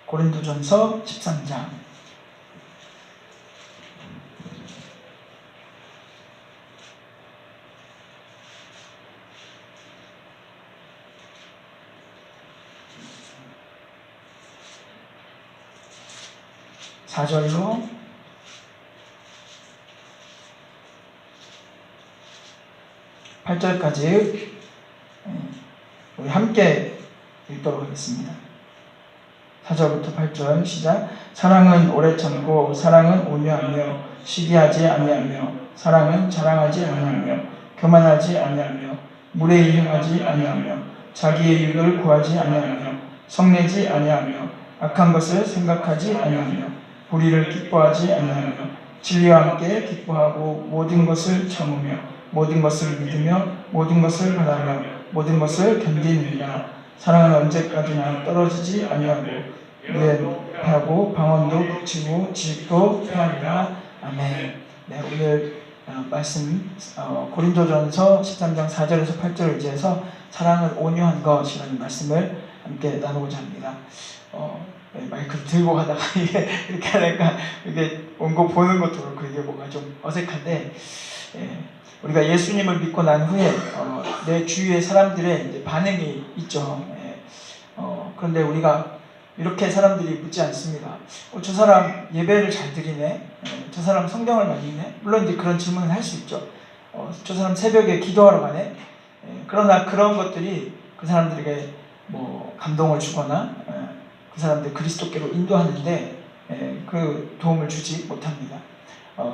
고린도전서 13장 4절로 8절까지 우리 함께 읽도록 하겠습니다. 4절부터 8절 시작. 사랑은 오래 참고 사랑은 온유하며 시기하지 아니하며 사랑은 자랑하지 아니하며 교만하지 아니하며 무례히 행하지 아니하며 자기의 이익을 구하지 아니하며 성내지 아니하며 악한 것을 생각하지 아니하며 불의를 기뻐하지 아니하며 진리와 함께 기뻐하고 모든 것을 참으며 모든 것을 믿으며 모든 것을 바라며 모든 것을 견디느니라. 사랑은 언제까지나 떨어지지 아니하고 미련하고 방언도 붙이고 지식도 패하리라. 아멘. 네, 오늘 말씀 고린도전서 13장 4절에서 8절을 의지해서 사랑은 온유한 것이라는 말씀을 함께 나누고자 합니다. 마이크를 들고 가다가 이렇게 하니까 이게 원고 보는 것도 그렇고 이게 뭔가 좀 어색한데, 우리가 예수님을 믿고 난 후에 내 주위의 사람들의 이제 반응이 있죠. 그런데 우리가 이렇게 사람들이 묻지 않습니다. 저 사람 예배를 잘 드리네. 저 사람 성경을 많이 읽네. 물론 이제 그런 질문을 할 수 있죠. 저 사람 새벽에 기도하러 가네. 그러나 그런 것들이 그 사람들에게 뭐 감동을 주거나 그 사람들 그리스도께로 인도하는데 그 도움을 주지 못합니다.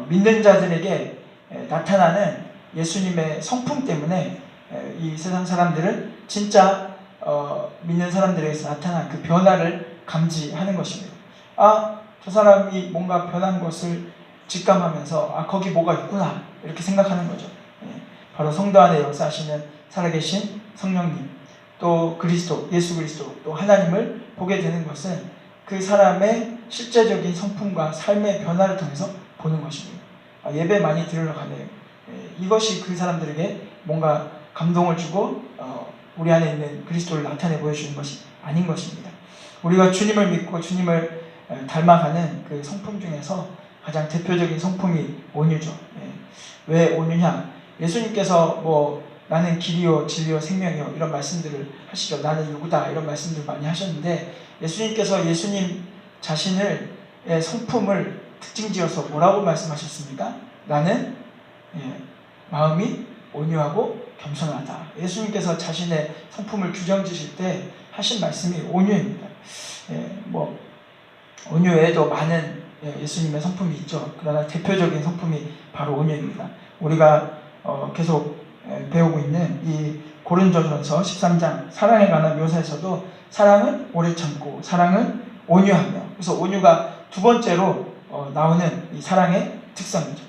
믿는 자들에게 나타나는 예수님의 성품 때문에 이 세상 사람들은 진짜 믿는 사람들에게서 나타난 그 변화를 감지하는 것입니다. 저 사람이 뭔가 변한 것을 직감하면서 거기 뭐가 있구나 이렇게 생각하는 거죠. 바로 성도 안에 역사하시는 살아계신 성령님, 또 그리스도, 예수 그리스도, 또 하나님을 보게 되는 것은 그 사람의 실제적인 성품과 삶의 변화를 통해서 보는 것입니다. 예배 많이 들으러 가네요. 이것이 그 사람들에게 뭔가 감동을 주고 우리 안에 있는 그리스도를 나타내 보여주는 것이 아닌 것입니다. 우리가 주님을 믿고 주님을 닮아가는 그 성품 중에서 가장 대표적인 성품이 온유죠. 왜 온유냐? 예수님께서 나는 길이요 진리요 생명이요 이런 말씀들을 하시죠. 나는 누구다 이런 말씀들 많이 하셨는데, 예수님께서 예수님 자신의 성품을 특징지어서 뭐라고 말씀하셨습니까? 나는 마음이 온유하고 겸손하다. 예수님께서 자신의 성품을 규정지실 때 하신 말씀이 온유입니다. 온유 외에도 많은 예수님의 성품이 있죠. 그러나 대표적인 성품이 바로 온유입니다. 우리가 계속 배우고 있는 이 고린도전서 13장 사랑에 관한 묘사에서도 사랑은 오래 참고 사랑은 온유하며, 그래서 온유가 두 번째로 나오는 이 사랑의 특성이죠.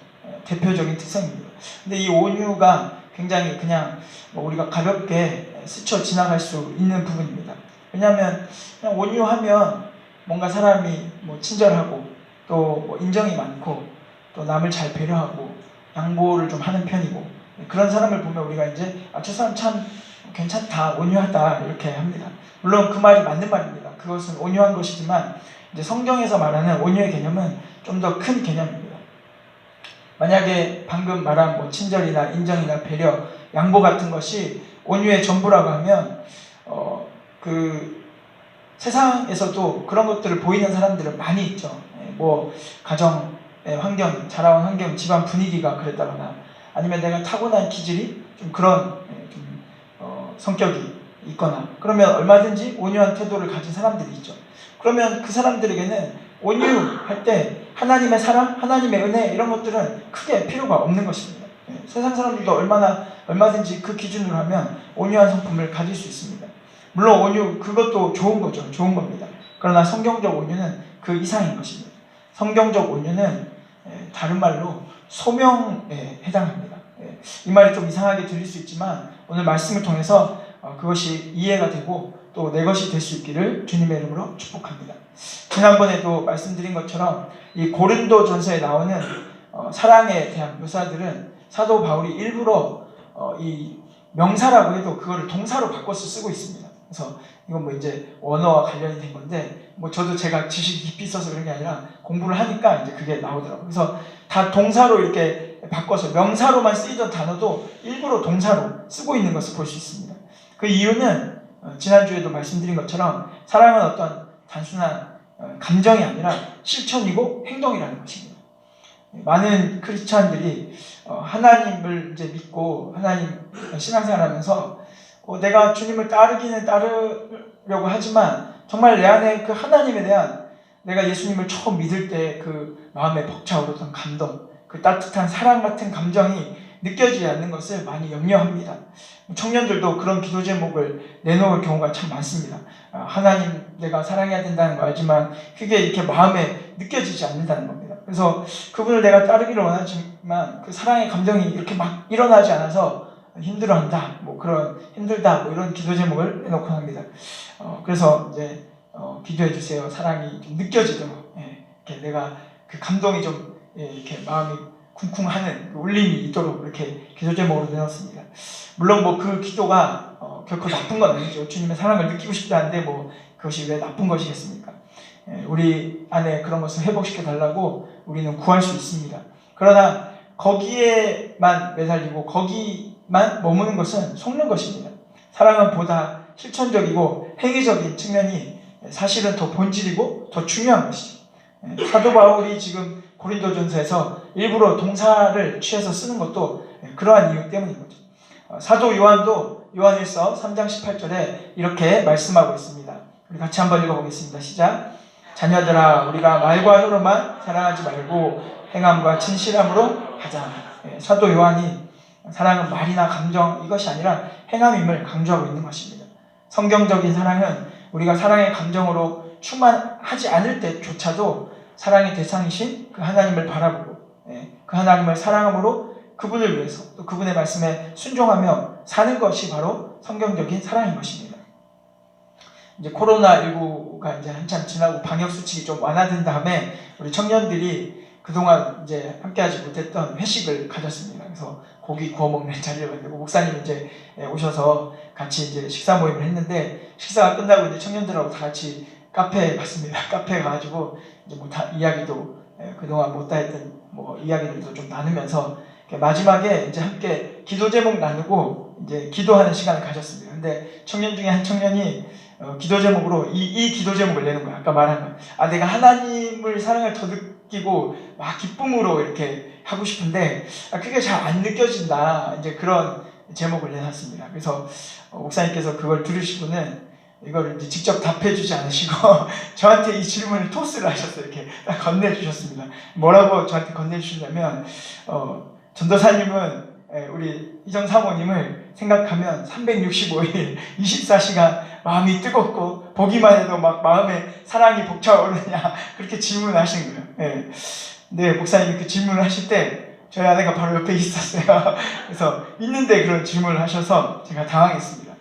대표적인 특성입니다. 근데 이 온유가 굉장히 그냥 우리가 가볍게 스쳐 지나갈 수 있는 부분입니다. 왜냐하면 그냥 온유하면 뭔가 사람이 친절하고 또 인정이 많고 또 남을 잘 배려하고 양보를 좀 하는 편이고, 그런 사람을 보면 우리가 이제 저 사람 참 괜찮다, 온유하다 이렇게 합니다. 물론 그 말이 맞는 말입니다. 그것은 온유한 것이지만 이제 성경에서 말하는 온유의 개념은 좀 더 큰 개념입니다. 만약에 방금 말한 친절이나 인정이나 배려, 양보 같은 것이 온유의 전부라고 하면 그 세상에서도 그런 것들을 보이는 사람들은 많이 있죠. 가정의 환경, 자라온 환경, 집안 분위기가 그랬다거나 아니면 내가 타고난 기질이 좀 그런 성격이 있거나, 그러면 얼마든지 온유한 태도를 가진 사람들이 있죠. 그러면 그 사람들에게는 온유할 때 하나님의 사랑, 하나님의 은혜 이런 것들은 크게 필요가 없는 것입니다. 세상 사람들도 얼마든지 그 기준으로 하면 온유한 성품을 가질 수 있습니다. 물론 온유 그것도 좋은 거죠. 좋은 겁니다. 그러나 성경적 온유는 그 이상인 것입니다. 성경적 온유는 다른 말로 소명에 해당합니다. 이 말이 좀 이상하게 들릴 수 있지만 오늘 말씀을 통해서 그것이 이해가 되고 또 내 것이 될 수 있기를 주님의 이름으로 축복합니다. 지난번에도 말씀드린 것처럼 이 고린도전서에 나오는 사랑에 대한 묘사들은 사도 바울이 일부러 이 명사라고 해도 그거를 동사로 바꿔서 쓰고 있습니다. 그래서 이건 뭐 이제 언어와 관련이 된 건데, 뭐 저도 제가 지식이 깊이 있어서 그런 게 아니라 공부를 하니까 이제 그게 나오더라고요. 그래서 다 동사로 이렇게 바꿔서 명사로만 쓰이던 단어도 일부러 동사로 쓰고 있는 것을 볼 수 있습니다. 그 이유는 지난주에도 말씀드린 것처럼 사랑은 어떤 단순한 감정이 아니라 실천이고 행동이라는 것입니다. 많은 크리스찬들이 하나님을 이제 믿고 하나님 신앙생활하면서 내가 주님을 따르기는 따르려고 하지만 정말 내 안에 그 하나님에 대한, 내가 예수님을 처음 믿을 때 그 마음에 벅차오르던 감동, 그 따뜻한 사랑 같은 감정이 느껴지지 않는 것을 많이 염려합니다. 청년들도 그런 기도 제목을 내놓을 경우가 참 많습니다. 하나님 내가 사랑해야 된다는 거 알지만 그게 이렇게 마음에 느껴지지 않는다는 겁니다. 그래서 그분을 내가 따르기를 원하지만 그 사랑의 감정이 이렇게 막 일어나지 않아서 힘들어한다, 뭐 그런 힘들다, 뭐 이런 기도 제목을 내놓곤 합니다. 그래서 이제 기도해 주세요. 사랑이 좀 느껴지도록, 이렇게 내가 그 감동이 좀 이렇게 마음이 쿵쿵하는 그 울림이 있도록 이렇게 기도 제목으로 내놓습니다. 물론 뭐 그 기도가 결코 나쁜 건 아니죠. 주님의 사랑을 느끼고 싶다는데 뭐 그것이 왜 나쁜 것이겠습니까? 우리 안에 그런 것을 회복시켜 달라고 우리는 구할 수 있습니다. 그러나 거기에만 매달리고 거기만 머무는 것은 속는 것입니다. 사랑은 보다 실천적이고 행위적인 측면이 사실은 더 본질이고 더 중요한 것이죠. 사도 바울이 지금 고린도전서에서 일부러 동사를 취해서 쓰는 것도 그러한 이유 때문인 거죠. 사도 요한도 요한일서 3장 18절에 이렇게 말씀하고 있습니다. 우리 같이 한번 읽어보겠습니다. 시작. 자녀들아, 우리가 말과 혀로만 사랑하지 말고 행함과 진실함으로 하자. 사도 요한이 사랑은 말이나 감정 이것이 아니라 행함임을 강조하고 있는 것입니다. 성경적인 사랑은 우리가 사랑의 감정으로 충만하지 않을 때조차도 사랑의 대상이신 그 하나님을 바라보고 그 하나님을 사랑함으로 그분을 위해서 또 그분의 말씀에 순종하며 사는 것이 바로 성경적인 사랑인 것입니다. 이제 코로나19가 이제 한참 지나고 방역수칙이 좀 완화된 다음에 우리 청년들이 그동안 이제 함께하지 못했던 회식을 가졌습니다. 그래서 고기 구워 먹는 자리를 만들고 목사님이 이제 오셔서 같이 이제 식사 모임을 했는데, 식사가 끝나고 이제 청년들하고 다 같이 카페에 갔습니다. 카페에 가가지고 이제 뭐 다 이야기도 그동안 못다 했던 뭐 이야기들도 좀 나누면서 마지막에 이제 함께 기도 제목 나누고 이제 기도하는 시간을 가졌습니다. 근데 청년 중에 한 청년이 기도 제목으로 이 기도 제목을 내는 거예요. 아까 말한 거. 내가 하나님을 사랑을 더 느끼고 막 기쁨으로 이렇게 하고 싶은데 그게 잘 안 느껴진다. 이제 그런 제목을 내놨습니다. 그래서 목사님께서 그걸 들으시고는 이걸 이제 직접 답해주지 않으시고 저한테 이 질문을 토스를 하셨어요. 이렇게 딱 건네주셨습니다. 뭐라고 저한테 건네주셨냐면 전도사님은 우리 희정 사모님을 생각하면 365일 24시간 마음이 뜨겁고 보기만 해도 막 마음에 사랑이 벅차오르냐, 그렇게 질문하신 거예요. 근데 목사님이 그 질문을 하실 때 저희 아내가 바로 옆에 있었어요. 그래서 있는데 그런 질문을 하셔서 제가 당황했습니다.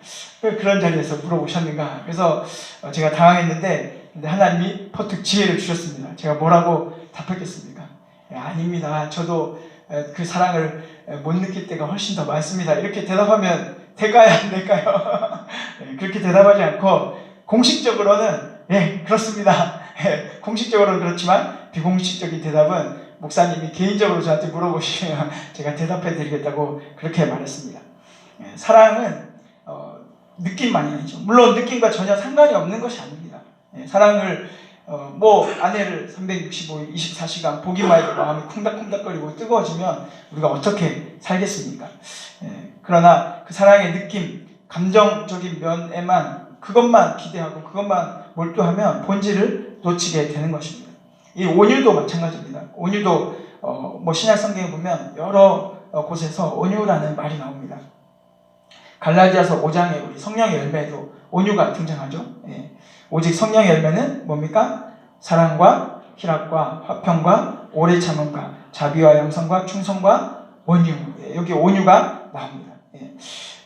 왜 그런 자리에서 물어보셨는가. 그래서 제가 당황했는데 근데 하나님이 퍼뜩 지혜를 주셨습니다. 제가 뭐라고 답했겠습니까? 아닙니다. 저도 그 사랑을 못 느낄 때가 훨씬 더 많습니다. 이렇게 대답하면 될까요? 안 될까요? 그렇게 대답하지 않고 공식적으로는 그렇습니다. 공식적으로는 그렇지만 비공식적인 대답은 목사님이 개인적으로 저한테 물어보시면 제가 대답해 드리겠다고 그렇게 말했습니다. 사랑은 느낌만이 아니죠. 물론 느낌과 전혀 상관이 없는 것이 아닙니다. 사랑을 뭐 아내를 365일 24시간 보기만 해도 마음이 쿵닥쿵닥거리고 뜨거워지면 우리가 어떻게 살겠습니까? 그러나 그 사랑의 느낌, 감정적인 면에만 그것만 기대하고 그것만 몰두하면 본질을 놓치게 되는 것입니다. 이 온유도 마찬가지입니다. 온유도 뭐 신약 성경에 보면 여러 곳에서 온유라는 말이 나옵니다. 갈라디아서 5장에 우리 성령의 열매에도 온유가 등장하죠. 오직 성령의 열매는 뭡니까? 사랑과 희락과 화평과 오래 참음과 자비와 양선과 충성과 온유. 여기 온유가 나옵니다.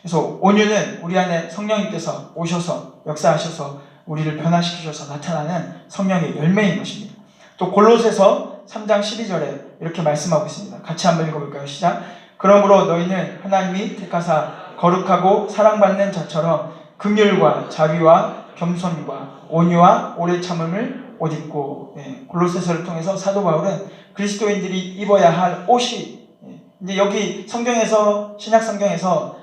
그래서 온유는 우리 안에 성령님께서 오셔서 역사하셔서 우리를 변화시키셔서 나타나는 성령의 열매인 것입니다. 또 골로새서 3장 12절에 이렇게 말씀하고 있습니다. 같이 한번 읽어볼까요? 시작. 그러므로 너희는 하나님이 택하사 거룩하고 사랑받는 자처럼 긍휼과 자비와 겸손과 온유와 오래 참음을 옷 입고, 골로새서를 통해서 사도 바울은 그리스도인들이 입어야 할 옷이, 이제 여기 성경에서, 신약 성경에서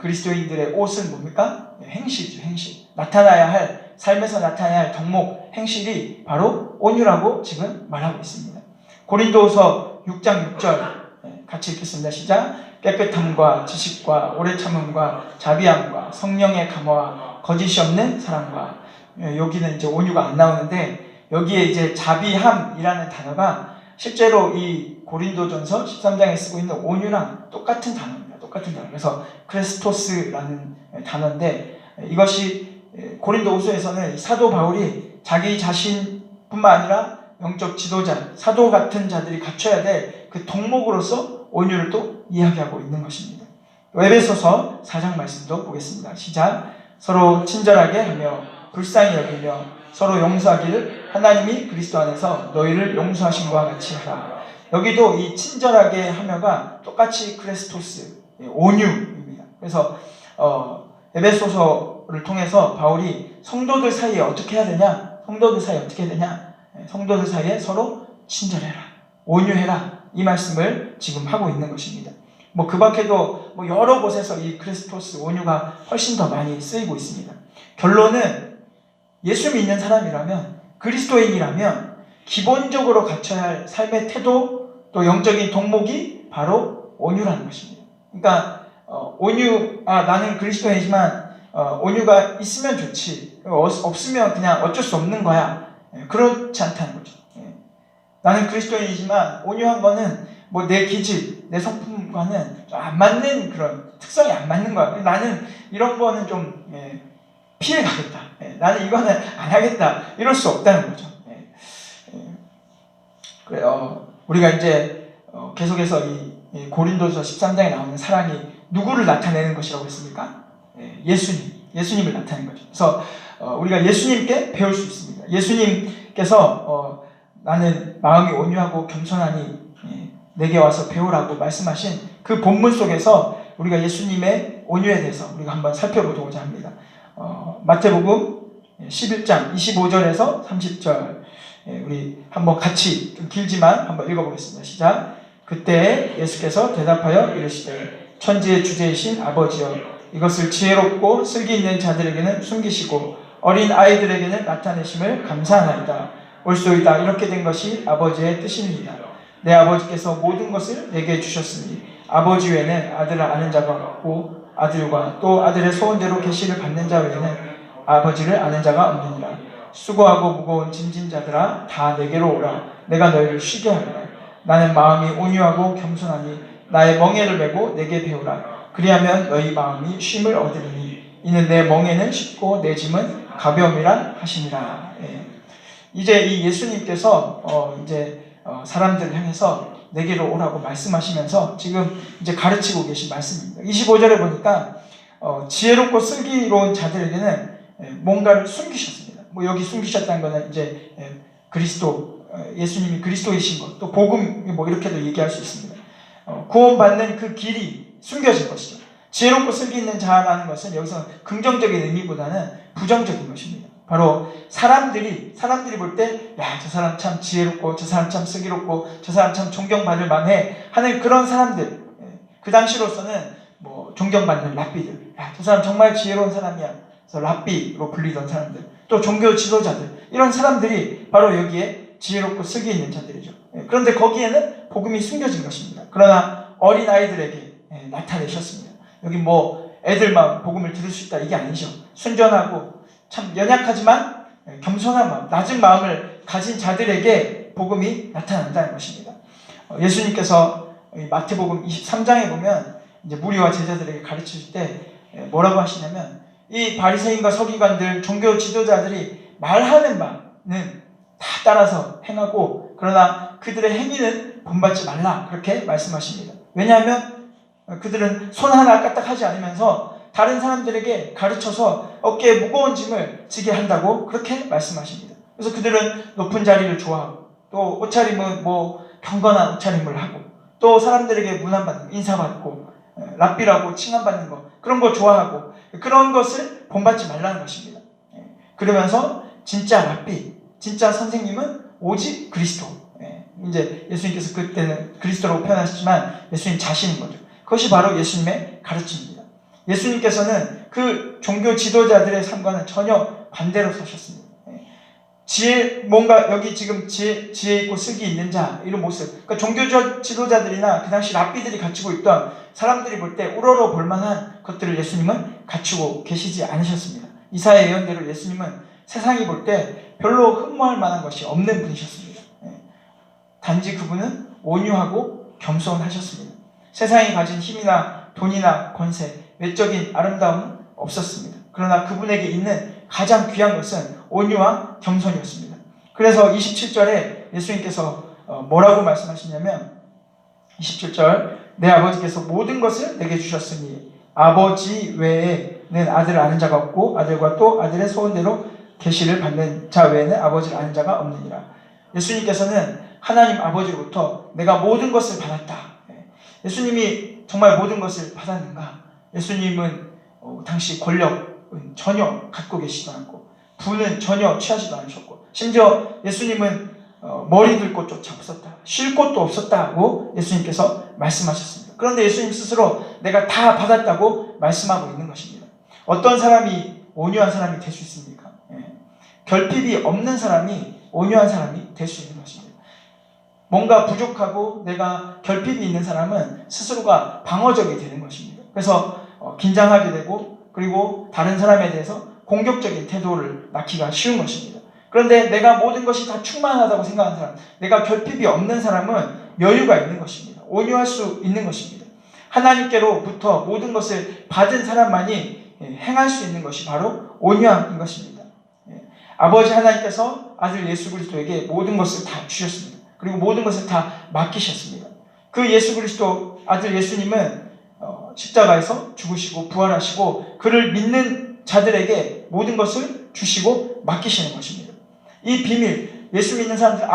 그리스도인들의 옷은 뭡니까? 행실이죠, 행실. 나타나야 할, 삶에서 나타나야 할 덕목, 행실이 바로 온유라고 지금 말하고 있습니다. 고린도후서 6장 6절 같이 읽겠습니다. 시작. 깨끗함과 지식과 오래 참음과 자비함과 성령의 감화와 거짓이 없는 사랑과, 여기는 이제 온유가 안 나오는데 여기에 이제 자비함이라는 단어가 실제로 이 고린도전서 13장에 쓰고 있는 온유랑 똑같은 단어입니다. 똑같은 단어. 그래서 크레스토스라는 단어인데, 이것이 고린도후서에서는 사도 바울이 자기 자신뿐만 아니라 영적 지도자, 사도 같은 자들이 갖춰야 될 그 덕목으로서 온유를 또 이야기하고 있는 것입니다. 에베소서 4장 말씀도 보겠습니다. 시작. 서로 친절하게 하며 불쌍히 여기며 서로 용서하기를 하나님이 그리스도 안에서 너희를 용서하신 것과 같이 하라. 여기도 이 친절하게 하며가 똑같이 크레스토스, 온유입니다. 그래서 에베소서를 통해서 바울이 성도들 사이에 어떻게 해야 되냐? 성도들 사이에 어떻게 해야 되냐? 성도들 사이에 서로 친절해라, 온유해라, 이 말씀을 지금 하고 있는 것입니다. 그 밖에도 여러 곳에서 이 크리스토스 온유가 훨씬 더 많이 쓰이고 있습니다. 결론은 예수 믿는 사람이라면, 그리스도인이라면 기본적으로 갖춰야 할 삶의 태도, 또 영적인 덕목이 바로 온유라는 것입니다. 그러니까 나는 그리스도인이지만 온유가 있으면 좋지, 없으면 그냥 어쩔 수 없는 거야, 그렇지 않다는 거죠. 나는 그리스도인이지만 온유한 거는 내 기질, 내 성품과는 좀 안 맞는, 그런 특성이 안 맞는 거야. 나는 이런 거는 좀 피해 가겠다, 나는 이거는 안 하겠다, 이럴 수 없다는 거죠. 그래요. 우리가 이제 계속해서 이 고린도서 13장에 나오는 사랑이 누구를 나타내는 것이라고 했습니까? 예수님을 나타내는 거죠. 그래서 우리가 예수님께 배울 수 있습니다. 예수님께서 나는 마음이 온유하고 겸손하니 내게 와서 배우라고 말씀하신 그 본문 속에서 우리가 예수님의 온유에 대해서 우리가 한번 살펴보고자 합니다. 마태복음 11장 25절에서 30절, 우리 한번 같이, 좀 길지만 한번 읽어보겠습니다. 시작. 그때 예수께서 대답하여 이르시되 천지의 주제이신 아버지여, 이것을 지혜롭고 슬기 있는 자들에게는 숨기시고 어린 아이들에게는 나타내심을 감사하나이다. 옳소이다. 이렇게 된 것이 아버지의 뜻입니다. 내 아버지께서 모든 것을 내게 주셨으니 아버지 외에는 아들을 아는 자가 없고 아들과 또 아들의 소원대로 계시를 받는 자 외에는 아버지를 아는 자가 없느니라. 수고하고 무거운 짐진 자들아 다 내게로 오라. 내가 너희를 쉬게 하리라. 나는 마음이 온유하고 겸손하니 나의 멍에를 메고 내게 배우라. 그리하면 너희 마음이 쉼을 얻으리니 이는 내 멍에는 쉽고 내 짐은 가벼움이라 하시니라. 이제 이 예수님께서 사람들을 향해서 내게로 오라고 말씀하시면서 지금 이제 가르치고 계신 말씀입니다. 25절에 보니까 지혜롭고 슬기로운 자들에게는 뭔가를 숨기셨습니다. 여기 숨기셨다는 것은 이제 그리스도, 예수님이 그리스도이신 것, 또 복음, 이렇게도 얘기할 수 있습니다. 구원받는 그 길이 숨겨진 것이죠. 지혜롭고 슬기 있는 자라는 것은 여기서 긍정적인 의미보다는 부정적인 것입니다. 바로 사람들이 볼 때, 야, 저 사람 참 지혜롭고, 저 사람 참 슬기롭고, 저 사람 참 존경받을 만해 하는 그런 사람들, 그 당시로서는 존경받는 랍비들, 야, 저 사람 정말 지혜로운 사람이야, 그래서 랍비로 불리던 사람들, 또 종교 지도자들, 이런 사람들이 바로 여기에 지혜롭고 슬기 있는 자들이죠. 그런데 거기에는 복음이 숨겨진 것입니다. 그러나 어린 아이들에게 나타내셨습니다. 여기 애들만 복음을 들을 수 있다, 이게 아니죠. 순전하고 참 연약하지만 겸손한 마음, 낮은 마음을 가진 자들에게 복음이 나타난다는 것입니다. 예수님께서 마태복음 23장에 보면 이제 무리와 제자들에게 가르치실 때 뭐라고 하시냐면, 이 바리새인과 서기관들, 종교 지도자들이 말하는 바는 다 따라서 행하고 그러나 그들의 행위는 본받지 말라, 그렇게 말씀하십니다. 왜냐하면 그들은 손 하나 까딱하지 않으면서 다른 사람들에게 가르쳐서 어깨에 무거운 짐을 지게 한다고 그렇게 말씀하십니다. 그래서 그들은 높은 자리를 좋아하고 또 옷차림은 경건한 옷차림을 하고 또 사람들에게 문안받는 거, 인사받고 랍비라고 칭함받는 거, 그런 거 좋아하고 그런 것을 본받지 말라는 것입니다. 그러면서 진짜 랍비, 진짜 선생님은 오직 그리스도. 이제 예수님께서 그때는 그리스도라고 표현하셨지만 예수님 자신인 거죠. 그것이 바로 예수님의 가르침입니다. 예수님께서는 그 종교 지도자들의 삶과는 전혀 반대로 서셨습니다. 뭔가 여기 지금 지혜 있고 슬기 있는 자, 이런 모습. 그러니까 종교 지도자들이나 그 당시 랍비들이 갖추고 있던 사람들이 볼 때 우러러 볼 만한 것들을 예수님은 갖추고 계시지 않으셨습니다. 이사야 예언대로 예수님은 세상이 볼 때 별로 흠모할 만한 것이 없는 분이셨습니다. 단지 그분은 온유하고 겸손하셨습니다. 세상이 가진 힘이나 돈이나 권세, 외적인 아름다움은 없었습니다. 그러나 그분에게 있는 가장 귀한 것은 온유와 겸손이었습니다. 그래서 27절에 예수님께서 뭐라고 말씀하시냐면 27절, 내 아버지께서 모든 것을 내게 주셨으니 아버지 외에는 아들을 아는 자가 없고 아들과 또 아들의 소원대로 계시를 받는 자 외에는 아버지를 아는 자가 없느니라. 예수님께서는 하나님 아버지로부터 내가 모든 것을 받았다. 예수님이 정말 모든 것을 받았는가? 예수님은 당시 권력은 전혀 갖고 계시지 않고 부는 전혀 취하지도 않으셨고 심지어 예수님은 머리 들 곳조차 없었다. 쉴 곳도 없었다고 예수님께서 말씀하셨습니다. 그런데 예수님 스스로 내가 다 받았다고 말씀하고 있는 것입니다. 어떤 사람이 온유한 사람이 될 수 있습니까? 결핍이 없는 사람이 온유한 사람이 될 수 있는 것입니다. 뭔가 부족하고 내가 결핍이 있는 사람은 스스로가 방어적이 되는 것입니다. 그래서 긴장하게 되고 그리고 다른 사람에 대해서 공격적인 태도를 낳기가 쉬운 것입니다. 그런데 내가 모든 것이 다 충만하다고 생각하는 사람, 내가 결핍이 없는 사람은 여유가 있는 것입니다. 온유할 수 있는 것입니다. 하나님께로부터 모든 것을 받은 사람만이 행할 수 있는 것이 바로 온유함인 것입니다. 아버지 하나님께서 아들 예수 그리스도에게 모든 것을 다 주셨습니다. 그리고 모든 것을 다 맡기셨습니다. 그 예수 그리스도 아들 예수님은 십자가에서 죽으시고 부활하시고 그를 믿는 자들에게 모든 것을 주시고 맡기시는 것입니다. 이 비밀, 예수 믿는 사람들,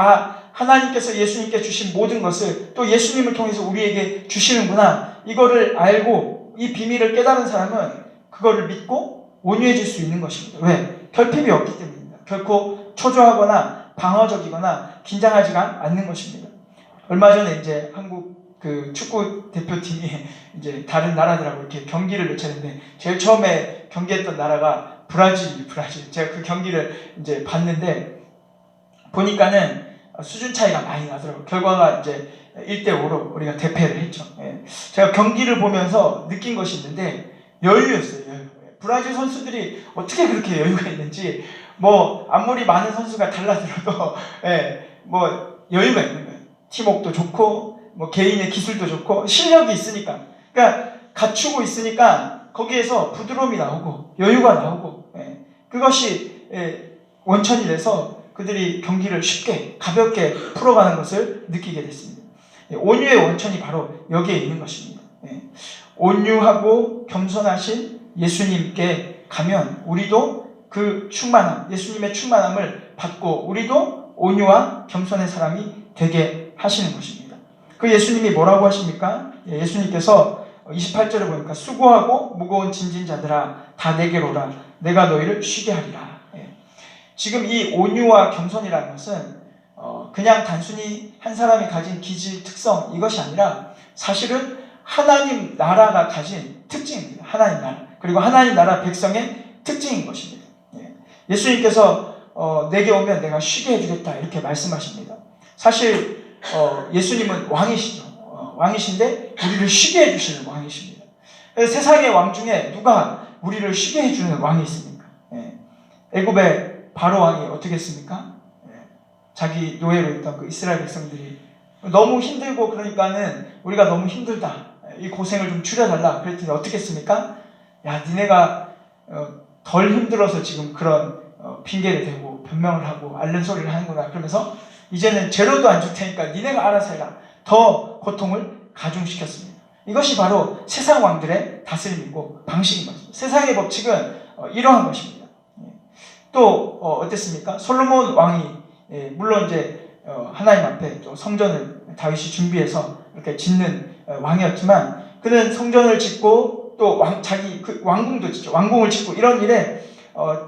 하나님께서 예수님께 주신 모든 것을 또 예수님을 통해서 우리에게 주시는구나, 이거를 알고 이 비밀을 깨달은 사람은 그거를 믿고 온유해질 수 있는 것입니다. 왜? 결핍이 없기 때문입니다. 결코 초조하거나 방어적이거나 긴장하지가 않는 것입니다. 얼마 전에 이제 한국 그 축구 대표팀이 이제 다른 나라들하고 이렇게 경기를 맺혔는데 제일 처음에 경기했던 나라가 브라질. 제가 그 경기를 이제 봤는데 보니까는 수준 차이가 많이 나더라고요. 결과가 이제 1대5로 우리가 대패를 했죠. 제가 경기를 보면서 느낀 것이 있는데 여유였어요. 여유. 브라질 선수들이 어떻게 그렇게 여유가 있는지, 뭐 아무리 많은 선수가 달라들어도 뭐 여유가 있는 거예요. 팀워크도 좋고 뭐 개인의 기술도 좋고 실력이 있으니까, 그러니까 갖추고 있으니까 거기에서 부드러움이 나오고 여유가 나오고 그것이 원천이 돼서 그들이 경기를 쉽게 가볍게 풀어가는 것을 느끼게 됐습니다. 온유의 원천이 바로 여기에 있는 것입니다. 온유하고 겸손하신 예수님께 가면 우리도 그 충만함, 예수님의 충만함을 받고 우리도 온유와 겸손의 사람이 되게 하시는 것입니다. 그 예수님이 뭐라고 하십니까? 예수님께서 28절에 보니까 수고하고 무거운 짐진 자들아 다 내게로 오라 내가 너희를 쉬게 하리라. 지금 이 온유와 겸손이라는 것은 그냥 단순히 한 사람이 가진 기질, 특성, 이것이 아니라 사실은 하나님 나라가 가진 특징입니다. 하나님 나라. 그리고 하나님 나라 백성의 특징인 것입니다. 예수님께서 내게 오면 내가 쉬게 해주겠다 이렇게 말씀하십니다. 사실 예수님은 왕이시죠. 왕이신데 우리를 쉬게 해주시는 왕이십니다. 세상의 왕 중에 누가 우리를 쉬게 해주는 왕이 있습니까? 애굽의 바로 왕이 어떻게 했습니까? 자기 노예로 있던 그 이스라엘 백성들이 너무 힘들고 그러니까는 우리가 너무 힘들다, 이 고생을 좀 줄여달라 그랬더니 어떻게 했습니까? 야, 니네가 덜 힘들어서 지금 그런 핑계를 대고 변명을 하고 앓는 소리를 하는구나. 그러면서 이제는 재료도 안 줄 테니까 니네가 알아서 해라. 더 고통을 가중시켰습니다. 이것이 바로 세상 왕들의 다스림이고 방식인 것입니다. 세상의 법칙은 이러한 것입니다. 또 어땠습니까? 솔로몬 왕이 물론 이제 하나님 앞에 또 성전을 다윗이 준비해서 이렇게 짓는 왕이었지만 그는 성전을 짓고 또 자기 그 왕궁도 짓죠. 왕궁을 짓고 이런 일에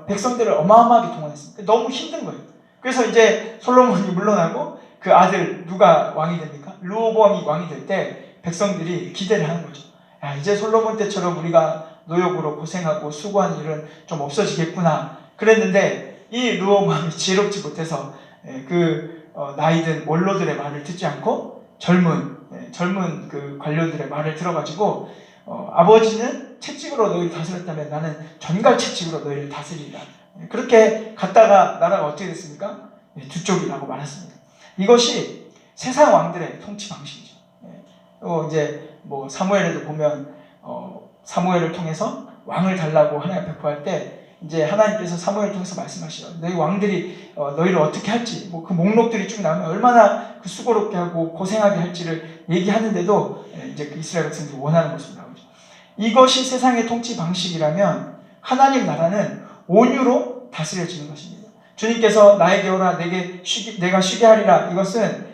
백성들을 어마어마하게 동원했습니다. 너무 힘든 거예요. 그래서 이제 솔로몬이 물러나고 그 아들 누가 왕이 됩니까? 르호보암이 왕이 될 때 백성들이 기대를 하는 거죠. 야, 이제 솔로몬 때처럼 우리가 노역으로 고생하고 수고한 일은 좀 없어지겠구나 그랬는데, 이 르호보암이 지혜롭지 못해서 나이든 원로들의 말을 듣지 않고 젊은 그 관료들의 말을 들어가지고 아버지는 채찍으로 너희를 다스렸다면 나는 전갈 채찍으로 너희를 다스리리라. 그렇게 갔다가 나라가 어떻게 됐습니까? 두 쪽이 나고 말았습니다. 이것이 세상 왕들의 통치 방식이죠. 이제 뭐 사무엘에도 보면 사무엘을 통해서 왕을 달라고 하나님 앞에 구할 때 이제 하나님께서 사무엘을 통해서 말씀하시죠. 너희 왕들이 너희를 어떻게 할지, 뭐 그 목록들이 쭉 나오면 얼마나 그 수고롭게 하고 고생하게 할지를 얘기하는데도 이제 그 이스라엘 백성들이 원하는 모습이 나오죠. 이것이 세상의 통치 방식이라면 하나님 나라는 온유로 다스려지는 것입니다. 주님께서 나에게 오라 내가 쉬게 하리라, 이것은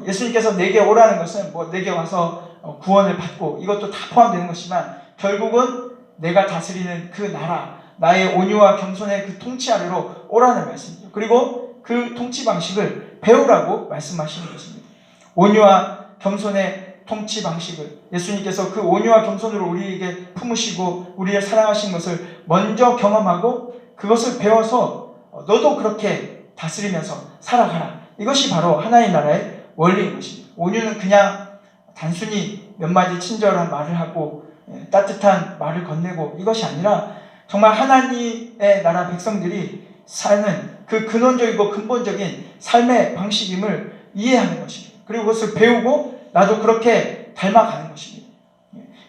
예수님께서 내게 오라는 것은 뭐 내게 와서 구원을 받고 이것도 다 포함되는 것이지만 결국은 내가 다스리는 그 나라, 나의 온유와 겸손의 그 통치 아래로 오라는 말씀이죠. 그리고 그 통치 방식을 배우라고 말씀하시는 것입니다. 온유와 겸손의 통치 방식을, 예수님께서 그 온유와 겸손으로 우리에게 품으시고 우리를 사랑하신 것을 먼저 경험하고 그것을 배워서 너도 그렇게 다스리면서 살아가라. 이것이 바로 하나님 나라의 원리인 것입니다. 온유는 그냥 단순히 몇 마디 친절한 말을 하고 따뜻한 말을 건네고 이것이 아니라 정말 하나님의 나라 백성들이 사는 그 근원적이고 근본적인 삶의 방식임을 이해하는 것입니다. 그리고 그것을 배우고 나도 그렇게 닮아가는 것입니다.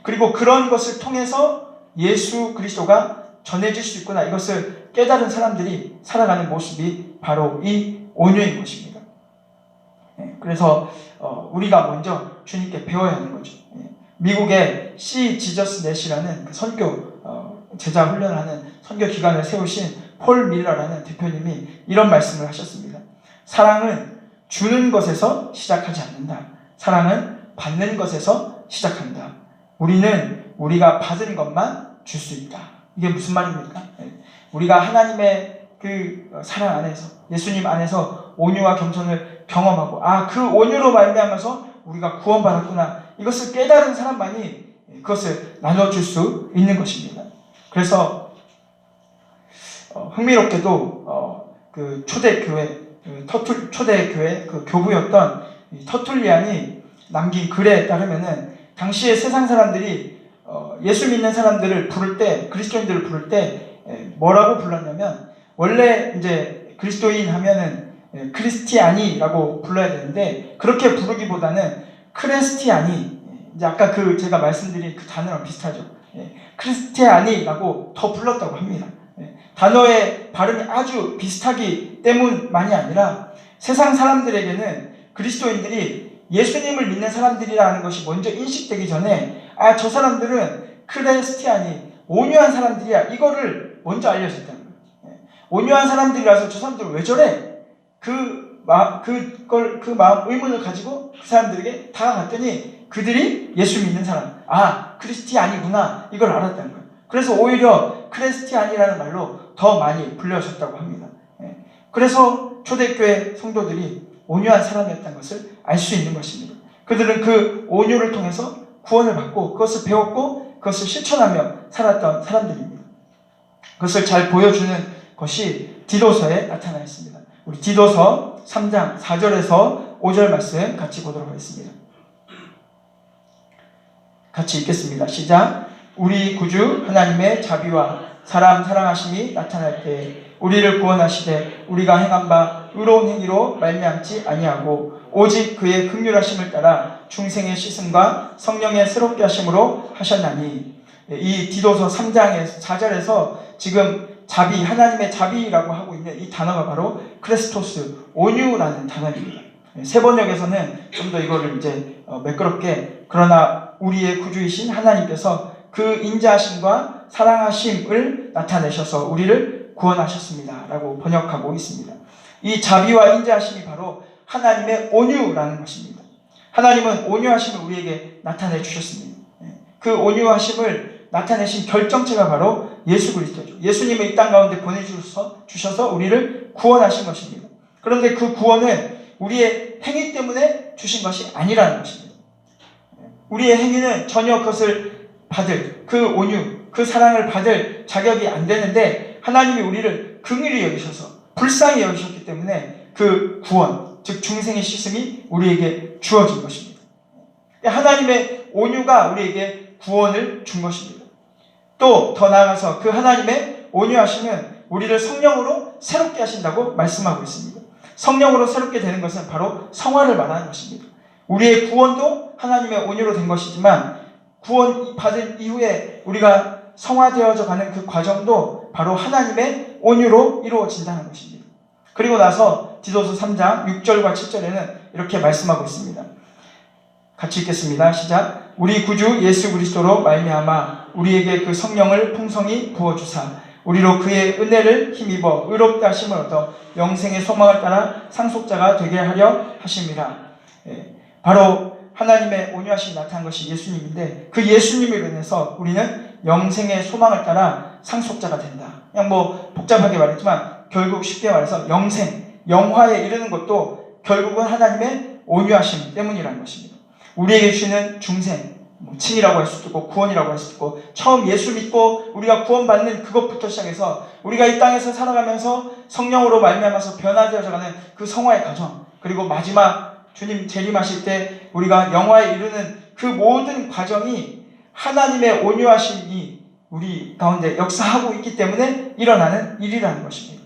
그리고 그런 것을 통해서 예수 그리스도가 전해질 수 있구나, 이것을 깨달은 사람들이 살아가는 모습이 바로 이 온유인 것입니다. 그래서 우리가 먼저 주님께 배워야 하는 거죠. 미국의 C 지저스 넷이라는 그 선교 제자 훈련을 하는 선교 기관을 세우신 폴 밀러라는 대표님이 이런 말씀을 하셨습니다. 사랑은 주는 것에서 시작하지 않는다. 사랑은 받는 것에서 시작한다. 우리는 우리가 받은 것만 줄 수 있다. 이게 무슨 말입니까? 우리가 하나님의 그 사랑 안에서, 예수님 안에서 온유와 겸손을 경험하고 그 온유로 말미암아서 우리가 구원받았구나, 이것을 깨달은 사람만이 그것을 나눠줄 수 있는 것입니다. 그래서 흥미롭게도 그 초대교회 그 교부였던 터툴리안이 남긴 글에 따르면은 당시에 세상 사람들이 예수 믿는 사람들을 부를 때, 그리스도인들을 부를 때 뭐라고 불렀냐면, 원래 이제 그리스도인 하면은 크리스티아니라고 불러야 되는데 그렇게 부르기보다는 크레스티아니, 이제 아까 제가 말씀드린 그 단어랑 비슷하죠. 크리스티아니라고 더 불렀다고 합니다. 단어의 발음이 아주 비슷하기 때문만이 아니라 세상 사람들에게는 그리스도인들이 예수님을 믿는 사람들이라는 것이 먼저 인식되기 전에 저 사람들은 크레스티아니, 온유한 사람들이야, 이거를 먼저 알려줬다는 거예요. 온유한 사람들이라서 저 사람들은 왜 저래? 그 마음 의문을 가지고 그 사람들에게 다가갔더니 그들이 예수 믿는 사람, 크리스티아니구나, 이걸 알았다는 거예요. 그래서 오히려 크리스티아니라는 말로 더 많이 불려졌다고 합니다. 그래서 초대교회 성도들이 온유한 사람이었다는 것을 알 수 있는 것입니다. 그들은 그 온유를 통해서 구원을 받고 그것을 배웠고 그것을 실천하며 살았던 사람들입니다. 그것을 잘 보여주는 것이 디도서에 나타나 있습니다. 우리 디도서 3장 4절에서 5절 말씀 같이 보도록 하겠습니다. 같이 읽겠습니다. 시작. 우리 구주 하나님의 자비와 사람 사랑하심이 나타날 때 우리를 구원하시되 우리가 행한 바 의로운 행위로 말미암지 아니하고 오직 그의 긍휼하심을 따라 중생의 씻음과 성령의 새롭게 하심으로 하셨나니. 이 디도서 3장의 4절에서 지금 자비, 하나님의 자비라고 하고 있는 이 단어가 바로 크레스토스, 온유라는 단어입니다. 세번역에서는 좀 더 이거를 이제 매끄럽게, 그러나 우리의 구주이신 하나님께서 그 인자하심과 사랑하심을 나타내셔서 우리를 구원하셨습니다 라고 번역하고 있습니다. 이 자비와 인자하심이 바로 하나님의 온유라는 것입니다. 하나님은 온유하심을 우리에게 나타내 주셨습니다. 그 온유하심을 나타내신 결정체가 바로 예수 그리스도죠. 예수님을 이 땅 가운데 보내주셔서 우리를 구원하신 것입니다. 그런데 그 구원은 우리의 행위 때문에 주신 것이 아니라는 것입니다. 우리의 행위는 전혀 그것을 받을, 그 온유, 그 사랑을 받을 자격이 안 되는데 하나님이 우리를 긍휼히 여기셔서 불쌍히 여기셨기 때문에 그 구원, 즉 중생의 시승이 우리에게 주어진 것입니다. 하나님의 온유가 우리에게 구원을 준 것입니다. 또 더 나아가서 그 하나님의 온유하심은 우리를 성령으로 새롭게 하신다고 말씀하고 있습니다. 성령으로 새롭게 되는 것은 바로 성화를 말하는 것입니다. 우리의 구원도 하나님의 온유로 된 것이지만 구원 받은 이후에 우리가 성화되어져 가는 그 과정도 바로 하나님의 온유로 이루어진다는 것입니다. 그리고 나서 디도서 3장 6절과 7절에는 이렇게 말씀하고 있습니다. 같이 읽겠습니다. 시작. 우리 구주 예수 그리스도로 말미암아 우리에게 그 성령을 풍성히 부어주사 우리로 그의 은혜를 힘입어 의롭다 하심을 얻어 영생의 소망을 따라 상속자가 되게 하려 하심이라. 바로 하나님의 온유하심이 나타난 것이 예수님인데 그 예수님으로 인해서 우리는 영생의 소망을 따라 상속자가 된다. 그냥 뭐 복잡하게 말했지만 결국 쉽게 말해서 영생, 영화에 이르는 것도 결국은 하나님의 온유하심 때문이라는 것입니다. 우리에게 주시는 중생, 칭이라고 할 수도 있고 구원이라고 할 수도 있고 처음 예수 믿고 우리가 구원받는 그것부터 시작해서 우리가 이 땅에서 살아가면서 성령으로 말미암아서 변화되어져가는 그 성화의 과정, 그리고 마지막 주님 재림하실 때 우리가 영화에 이르는 그 모든 과정이 하나님의 온유하심이 우리 가운데 역사하고 있기 때문에 일어나는 일이라는 것입니다.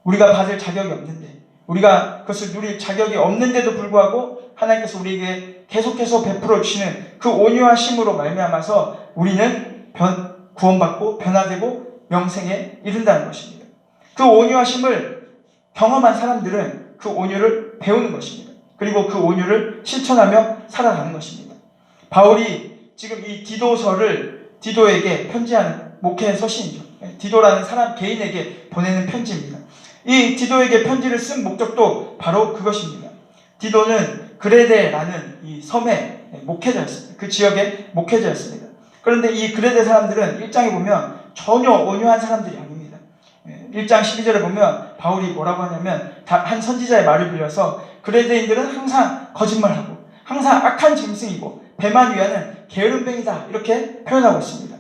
우리가 받을 자격이 없는데, 우리가 그것을 누릴 자격이 없는데도 불구하고 하나님께서 우리에게 계속해서 베풀어 주시는 그 온유하심으로 말미암아서 우리는 구원받고 변화되고 영생에 이른다는 것입니다. 그 온유하심을 경험한 사람들은 그 온유를 배우는 것입니다. 그리고 그 온유를 실천하며 살아가는 것입니다. 바울이 지금 이 디도서를 디도에게 편지하는 목회의 서신이죠. 디도라는 사람 개인에게 보내는 편지입니다. 이 디도에게 편지를 쓴 목적도 바로 그것입니다. 디도는 그레데라는 이 섬의 목회자였습니다. 그 지역의 목회자였습니다. 그런데 이 그레데 사람들은 1장에 보면 전혀 온유한 사람들이 아닙니다. 1장 12절에 보면 바울이 뭐라고 하냐면 한 선지자의 말을 빌려서 그레데인들은 항상 거짓말하고 항상 악한 짐승이고 배만 위하는 게으름뱅이다 이렇게 표현하고 있습니다.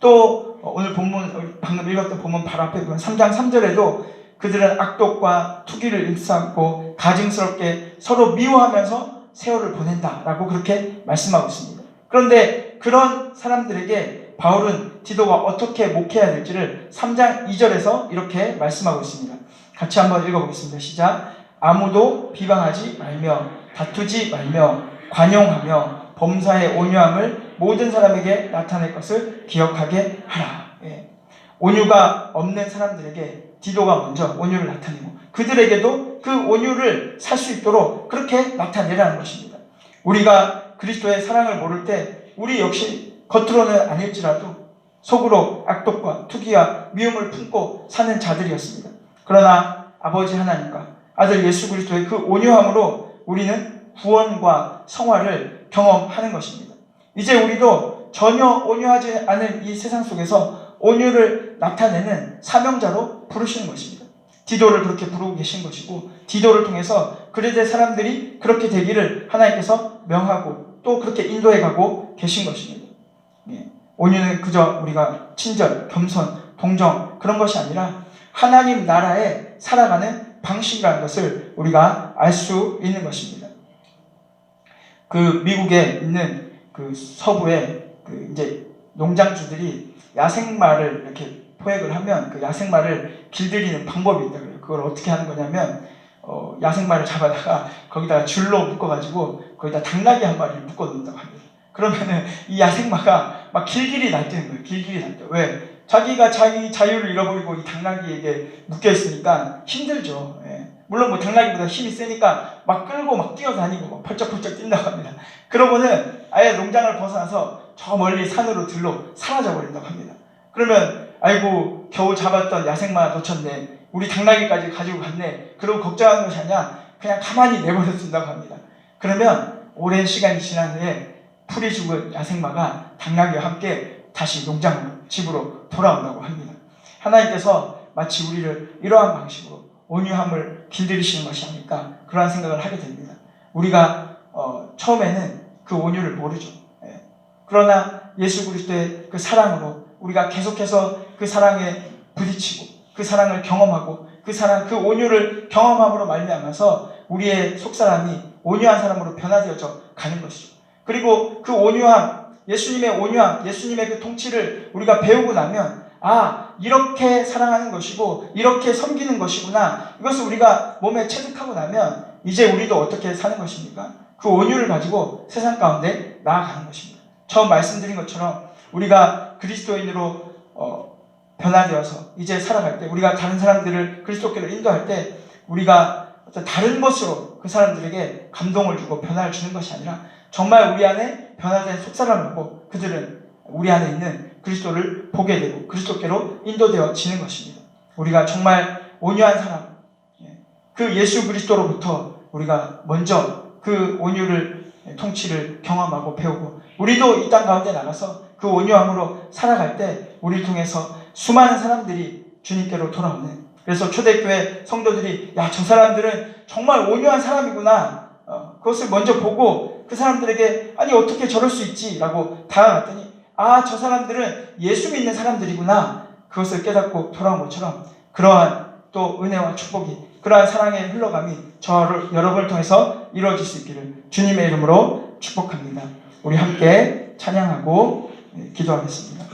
또 오늘 본문 방금 읽었던 본문 바로 앞에 보면 3장 3절에도 그들은 악독과 투기를 일삼고 가증스럽게 서로 미워하면서 세월을 보낸다라고 그렇게 말씀하고 있습니다. 그런데 그런 사람들에게 바울은 디도가 어떻게 목회해야 될지를 3장 2절에서 이렇게 말씀하고 있습니다. 같이 한번 읽어보겠습니다. 시작. 아무도 비방하지 말며 다투지 말며 관용하며 범사의 온유함을 모든 사람에게 나타낼 것을 기억하게 하라. 온유가 없는 사람들에게 디도가 먼저 온유를 나타내고 그들에게도 그 온유를 살 수 있도록 그렇게 나타내라는 것입니다. 우리가 그리스도의 사랑을 모를 때 우리 역시 겉으로는 아닐지라도 속으로 악독과 투기와 미움을 품고 사는 자들이었습니다. 그러나 아버지 하나님과 아들 예수 그리스도의 그 온유함으로 우리는 구원과 성화를 경험하는 것입니다. 이제 우리도 전혀 온유하지 않은 이 세상 속에서 온유를 나타내는 사명자로 부르시는 것입니다. 디도를 그렇게 부르고 계신 것이고 디도를 통해서 그레데 사람들이 그렇게 되기를 하나님께서 명하고 또 그렇게 인도해 가고 계신 것입니다. 온유는 그저 우리가 친절, 겸손, 동정 그런 것이 아니라 하나님 나라에 살아가는 방식이라는 것을 우리가 알 수 있는 것입니다. 그 미국에 있는 그 서부에 그 이제 농장주들이 야생마를 이렇게 포획을 하면 그 야생마를 길들이는 방법이 있다 그래요. 그걸 어떻게 하는 거냐면 야생마를 잡아다가 거기다가 줄로 묶어가지고 거기다 당나귀 한 마리를 묶어 놓는다고 합니다. 그러면은 이 야생마가 막 길길이 날뛰는 거예요. 길길이 날뛰어. 왜? 자기가 자기 자유를 잃어버리고 이 당나귀에게 묶여 있으니까 힘들죠. 물론 뭐 당나귀보다 힘이 세니까 막 끌고 막 뛰어다니고 막 펄쩍펄쩍 뛴다고 합니다. 그러고는 아예 농장을 벗어나서 저 멀리 산으로 들러 사라져 버린다고 합니다. 그러면 아이고 겨우 잡았던 야생마 놓쳤네. 우리 당나귀까지 가지고 갔네. 그러고 걱정하는 것이 아니라 그냥 가만히 내버려 둔다고 합니다. 그러면 오랜 시간이 지난 후에 풀이 죽은 야생마가 당나귀와 함께 다시 농장으로 집으로 돌아온다고 합니다. 하나님께서 마치 우리를 이러한 방식으로 온유함을 길들이시는 것이 아닐까 그러한 생각을 하게 됩니다. 우리가 처음에는 그 온유를 모르죠. 그러나 예수 그리스도의 그 사랑으로 우리가 계속해서 그 사랑에 부딪히고 그 사랑을 경험하고 그 온유를 경험함으로 말미암아서 우리의 속사람이 온유한 사람으로 변화되어져 가는 것이죠. 그리고 그 온유함, 예수님의 온유함, 예수님의 그 통치를 우리가 배우고 나면 이렇게 사랑하는 것이고 이렇게 섬기는 것이구나. 이것을 우리가 몸에 체득하고 나면 이제 우리도 어떻게 사는 것입니까? 그 온유를 가지고 세상 가운데 나아가는 것입니다. 처음 말씀드린 것처럼 우리가 그리스도인으로 변화되어서 이제 살아갈 때, 우리가 다른 사람들을 그리스도께로 인도할 때 우리가 어떤 다른 것으로 그 사람들에게 감동을 주고 변화를 주는 것이 아니라 정말 우리 안에 변화된 속사람을 보고 그들은 우리 안에 있는 그리스도를 보게 되고 그리스도께로 인도되어지는 것입니다. 우리가 정말 온유한 사람, 그 예수 그리스도로부터 우리가 먼저 그 온유를, 통치를 경험하고 배우고 우리도 이 땅 가운데 나가서 그 온유함으로 살아갈 때 우리를 통해서 수많은 사람들이 주님께로 돌아오는, 그래서 초대교회 성도들이 저 사람들은 정말 온유한 사람이구나, 그것을 먼저 보고 그 사람들에게 아니 어떻게 저럴 수 있지 라고 다가갔더니 저 사람들은 예수 믿는 사람들이구나, 그것을 깨닫고 돌아온 것처럼 그러한 또 은혜와 축복이, 그러한 사랑의 흘러감이 여러분을 통해서 이루어질 수 있기를 주님의 이름으로 축복합니다. 우리 함께 찬양하고 기도하겠습니다.